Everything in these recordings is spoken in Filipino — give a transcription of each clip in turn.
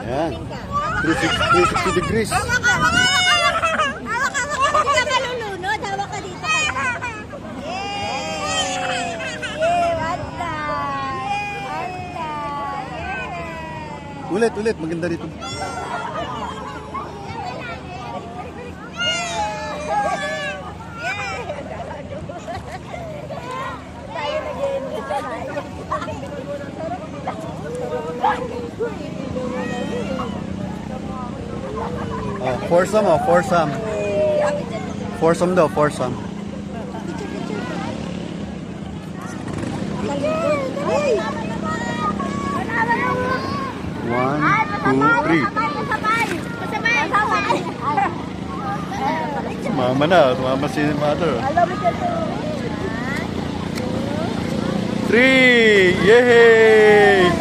Ayan. 360 degrees. Hawak ka! Hindi ka malulunod. Hawak ka dito. Yay! Wanda! Ulit. Maganda rito. Foursome. Foursome daw, foursome. One, two, three. Sumama na, sumama si mother. 3! Yay!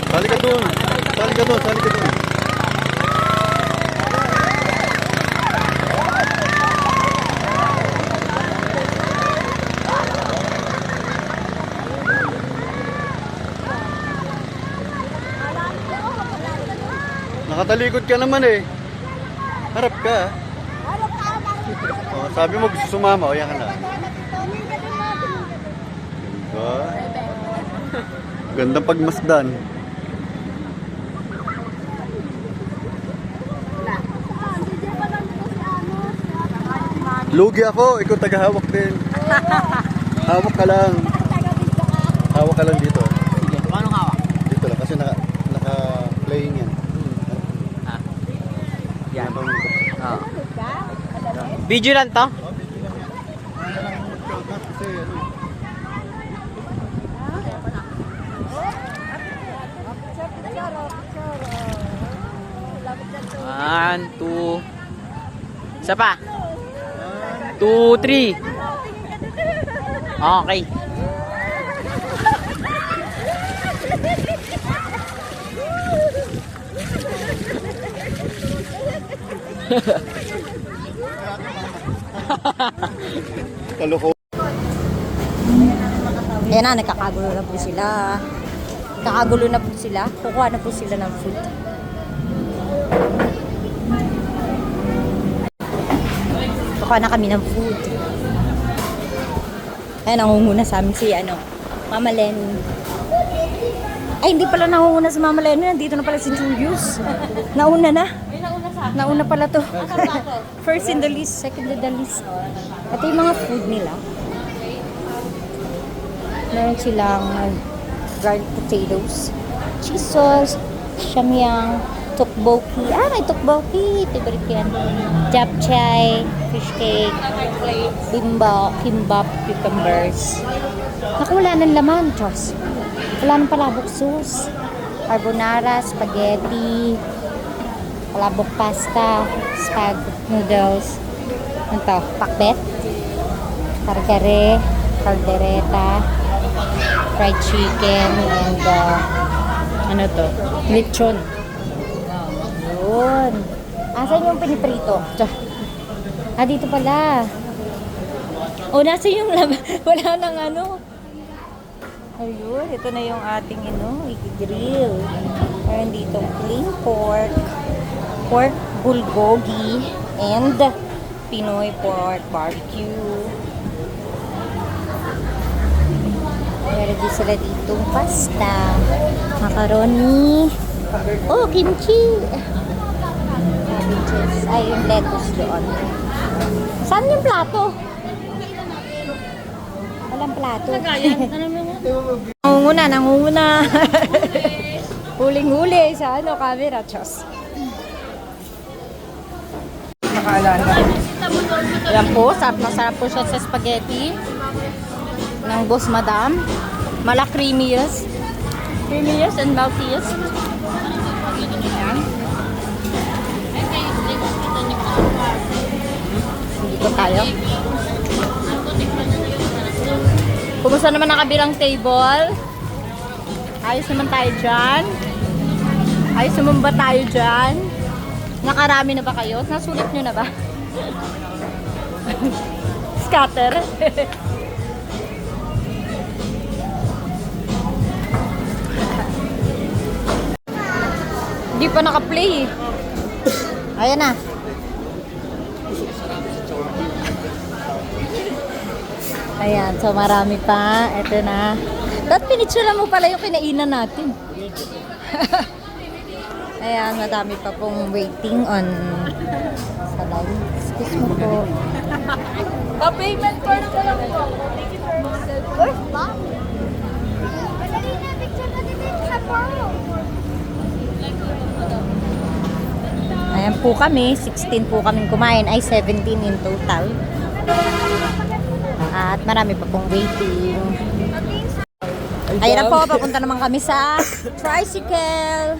Sali ka doon. Nakatalikod ka naman eh. Harap ka. Oh, sabi mo gusto sumama. O, yan ka na. Gandang pagmasdan. Lugi ako, ikaw tagahawak din. Hawak ka lang. Hawak ka lang dito. Sige, anong hawak? Dito lang kasi naka-playing yan. Yan. Video lang to? One, two. Isa pa. 2, 3. Okay. Kaloko. Ayan na, nagkakagulo na po sila. Kakagulo na po sila. Kukuha na po sila ng food. Kukuha na kami ng food. Ayan, nangunguna sa amin si Mama Lenny. Ay, hindi pala nangunguna si Mama Lenny. Nandito na pala si Julius. Nauna na. Nauna pala to. First in the list, second in the list. Ito yung mga food nila. Meron silang garlic potatoes, cheese sauce, samyang, tteokbokki. May tteokbokki. Favorite ko yan. Japchae, fish cake, kimbap, cucumbers. Naku, wala ng laman. Diyos. Wala ng palabok sauce. Carbonara, spaghetti, palabok pasta, spag noodles. Ano to? Pakbet, kargare, caldereta, fried chicken, and ano to? Lechon. Yun. Asan yung piniprito? Dito pala. Nasa yung wala nang Ayun, ito na yung ating i-grill. Meron dito plain pork bulgogi, and Pinoy pork barbecue. Meron din sila ditong pasta, macaroni, kimchi. Ay, yung lettuce doon. Saan yung plato? Walang plato. Nangunguna. Huling-huli sa camera, Diyos. Nakaalala. Ayan po, masarap po siya sa spaghetti ng Boss Madam. Creamiest and meltiest. Ayan. Doon tayo. Kumusta naman ang kabilang table? Ayos naman tayo dyan. Ayos naman ba tayo dyan? Nakarami na ba kayo? Nasulit nyo na ba? Scatter. Hindi pa naka-play eh. Ayan na. Ayan, so marami pa. Ito na. Dapat pinitsura mo pala yung kinainan natin. Ayan, madami pa pong waiting on sa line. Excuse mo po. Pa-payment card ko lang po. Thank you very much. Uy, ba? Madali na, picture na dito sa forum. Ayan po kami. 16 po kaming kumain. Ay, 17 in total. At marami pa pong waiting. Ayan na po, papunta naman kami sa tricycle.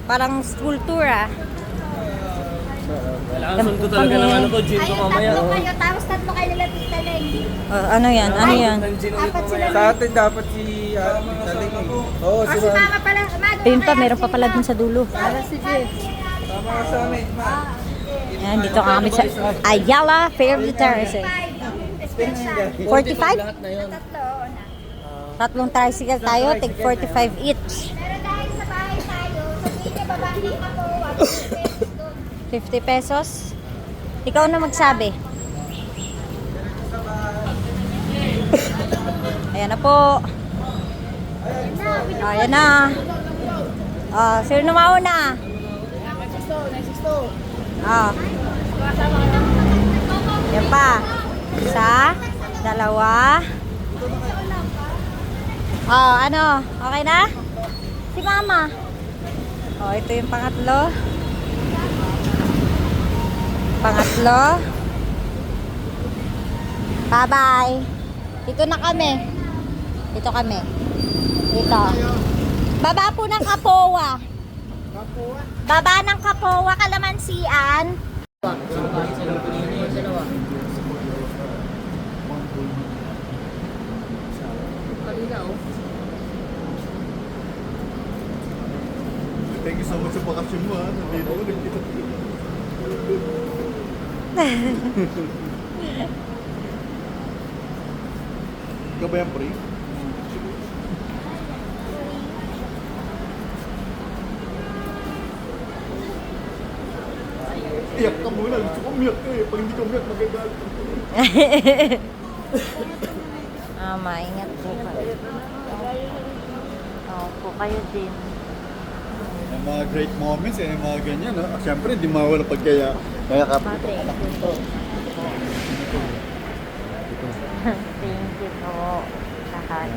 Parang school tour ah. Kailangan ko talaga ng ano ko, gym ko mamaya. Tatlo kayo, tapos tatlo kayo nila Tita Leng. Ano yan? Ano yan? Apat sila. Sa atin dapat si Taling eh. Oo, O si Mama pala. Ayun pa, meron pa pala dun sa dulo. Sige. Tama ka sa amin. Ayan, dito kami sa Ayala Fairview Terrace. 45? Tatlo. Tatlong tricycle tayo, take 45 each. Pero dahil sa bahay tayo, sabihin niya babae ako, 50 pesos. Ikaw na magsabi. Ayan na po. Ayan na. Sino na mauna? Yan pa. Isa, dalawa. Ano? Okay na? Si Mama. Ito yung pangatlo. Pangatlo. Bye-bye. Dito na kami. Dito kami. Dito. Baba po ng Kapowa. Baba ng Kapowa, Kalamansian. Thank you so much sa bakasyon mo ha. Nandito ko nagkita. Ikaw ba yan, pre? Iyak ka muna. Gusto ko umiyak ka eh. Pag hindi ka umiyak, magagalit ako. Maingat po kayo. Po kayo din. Yung mga great moments, yung mga ganyan. No? Siyempre, hindi mawala pag kaya nakakapit ka anak ko. Thank you po. Lahat.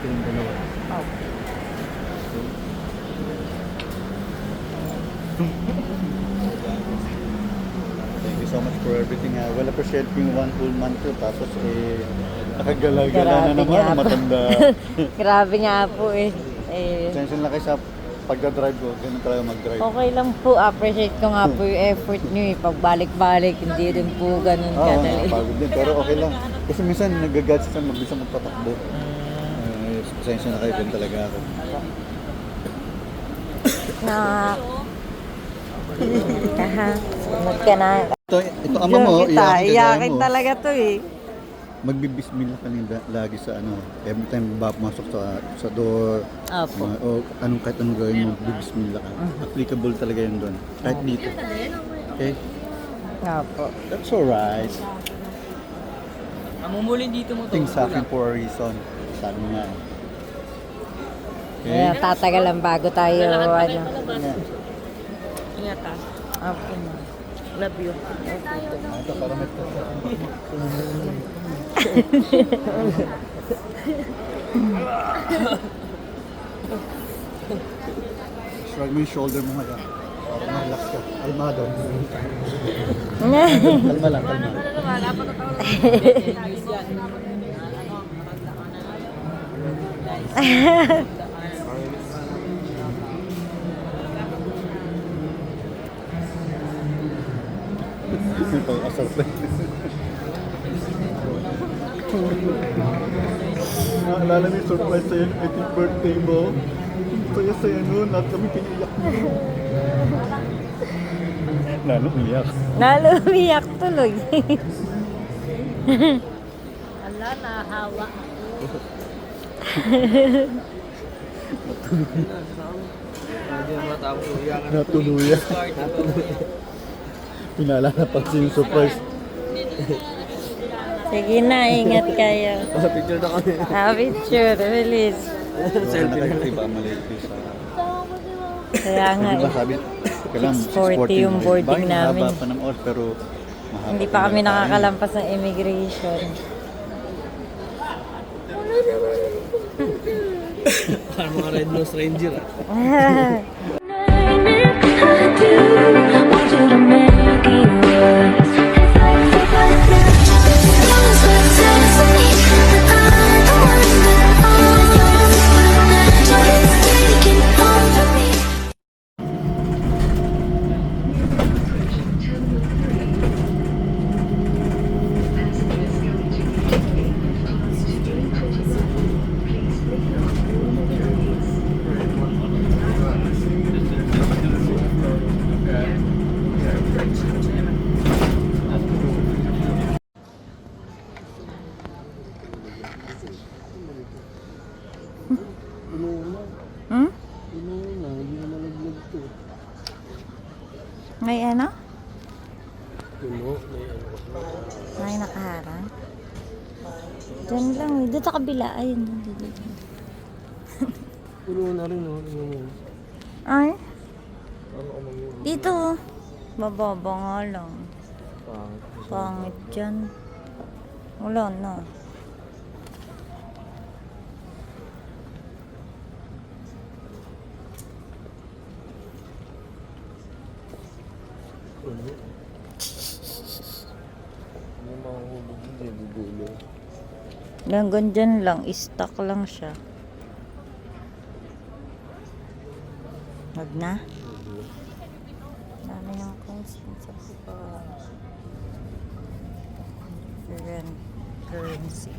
Yung dalawa. Thank you so much for everything. Well appreciate yung one whole month ko. Tapos nakagala-gala na Grabe naman. nga po. Matanda. Grabe nga po eh. Attention lang kayo sa pagka-drive ko. Ganun talaga mag-drive. Okay lang po. Appreciate ko nga po yung effort niyo eh. Pagbalik-balik, hindi rin po ganun Oo, kadali. napagod din. Pero okay lang. Kasi minsan nag-gadget sa mabilis ang magpatakbo. Pasensya na kayo din talaga ako. Na... Kaha. Sunod ka na. Ito ama mo, Iyakin talaga to eh. Magbibismillah ka lagi sa ano, every time pumasok sa door. Opo. O kahit anong gawin mo, bibismillah ka. Applicable talaga yun doon. Kahit dito. Okay? Opo. That's alright. Mamumulin dito mo to. Things happen for a reason. Sabi mo nga. Okay? Ayan, tatagal lang bago tayo, ano. Yeah. Ingat ha. Okay na. Love you. Ito, para may shrug mo yung shoulder mo ngayon. Para ma-relax ka. Almado. Kalma lang, kalma. May pang-asar pa. Naalala mo yung surprise sa'yo, 18th birthday mo. Saya-saya nun, lahat kami kiniyak mo. Lalo umiyak. Lalo umiyak tuloy. Ala, nahawa. Hindi na matapos uyakan. Natuluyan. Pinaalala pa yung surprise. Sige na, ingat kayo. Picture na kami. Picture, release. Selfie na. Iba malate sa... Kaya nga, Di ba sabi, kailangan 6:40 yung boarding Bakit namin. mahaba pa ng oras pero mahaba hindi pa pa kami ng time. nakakalampas ng immigration. Parang mga Red Nose Ranger ah. Hmm? May ano? May nakaharang? Diyan lang eh. Dito kabila. Ayun. Dito. Puno na rin oh. Ay? Dito. Mababa nga lang. Pangit dyan. Wala na. Hanggang dyan lang. Stuck lang siya. Wag na. Dami ng coins sa foreign currency.